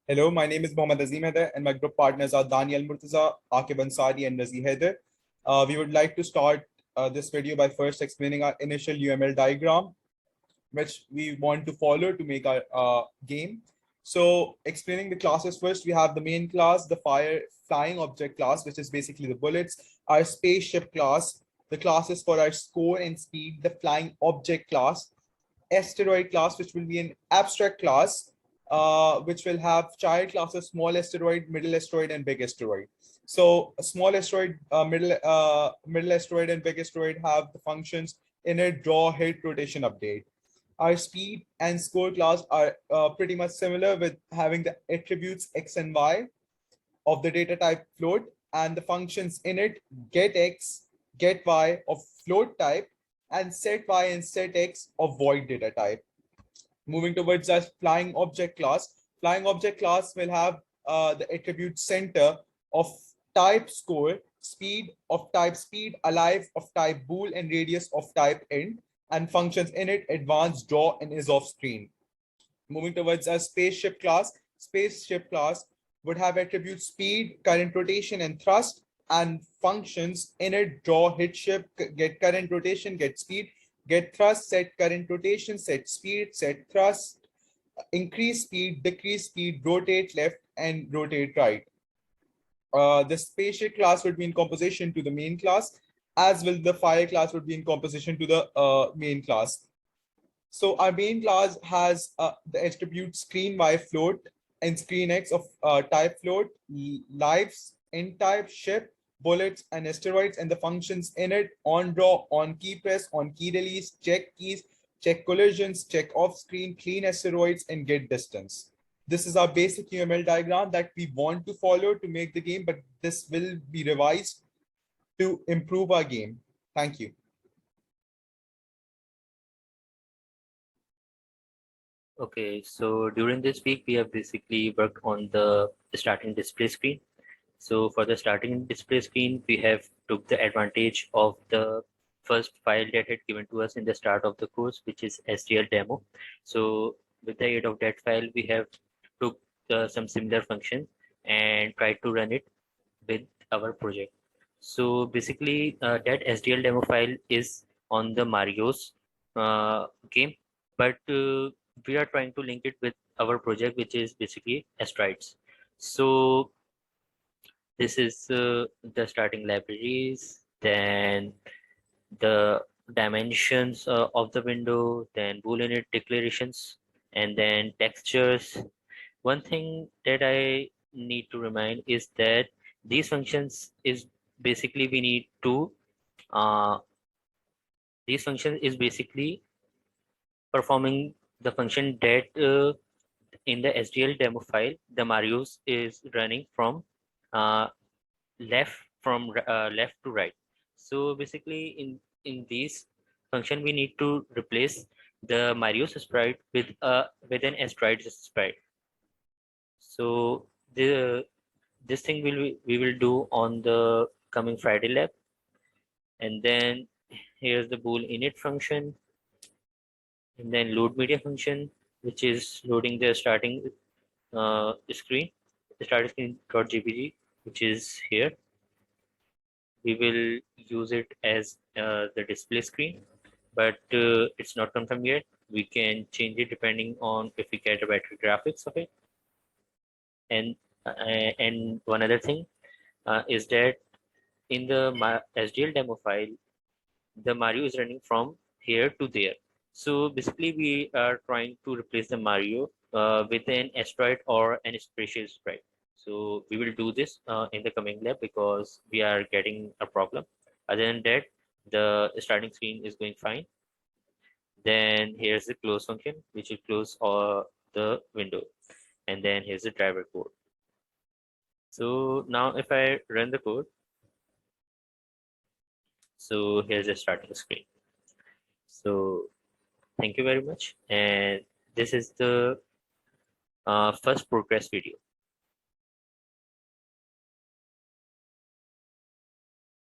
Hello, my name is Mohammad Azim Haider and my group partners are Daniel Murtaza, Akib Ansari and Razi Haider. We would like to start this video by first explaining our initial UML diagram, which we want to follow to make our game. So explaining the classes first, we have the main class, the flying object class, which is basically the bullets, our spaceship class, the classes for our score and speed, the flying object class, asteroid class, which will be an abstract class, which will have child classes, small asteroid, middle asteroid, and big asteroid. So a small asteroid, middle asteroid, and big asteroid have the functions init, draw, hit, rotation, update. Our speed and score class are pretty much similar, with having the attributes x and y of the data type float and the functions init, get x, get y of float type, and set y and set x of void data type. Moving towards our flying object class. Flying object class will have the attribute center of type score, speed of type speed, alive of type bool, and radius of type int, and functions init, advance, draw, and is off screen. Moving towards our spaceship class. Spaceship class would have attributes speed, current rotation, and thrust, and functions init, draw, hit ship, get current rotation, get speed, get thrust, set current rotation, set speed, set thrust, increase speed, decrease speed, rotate left, and rotate right. The spaceship class would be in composition to the main class, as will the fire class would be in composition to the main class. So our main class has the attribute screen y float and screen x of type float, lives, in type, ship, bullets, and asteroids, and the functions init, on draw, on key press, on key release, check keys, check collisions, check off screen, clean asteroids, and get distance. This is our basic UML diagram that we want to follow to make the game, but this will be revised to improve our game. Thank you. Okay, so during this week, we have basically worked on the starting display screen. So for the starting display screen, we have took the advantage of the first file that had given to us in the start of the course, which is STL demo. So with the aid of that file, we have took some similar functions and tried to run it with our project. So basically, that SDL demo file is on the Mario's game, but we are trying to link it with our project, which is basically Asteroids. So this is the starting libraries, then the dimensions of the window, then Boolean declarations, and then textures. One thing that I need to remind is that these functions is basically we need to these functions is basically performing the function that in the SDL demo file the Marius is running from left to right. So basically in these function we need to replace the Marius sprite with an Asteroids sprite. So this thing we will do on the coming Friday lab. And then here's the bool init function, and then load media function, which is loading the starting screen, the starting screen.jpg, which is here. We will use it as the display screen, but it's not confirmed yet. We can change it depending on if we get a better graphics of it. And one other thing is that in the SDL demo file, the Mario is running from here to there. So basically, we are trying to replace the Mario with an asteroid or an spatial sprite. So we will do this in the coming lab because we are getting a problem. Other than that, the starting screen is going fine. Then here's the close function, which will close the window. And then here's the driver code. So now if I run the code, so here's the starting screen. So thank you very much. And this is the first progress video.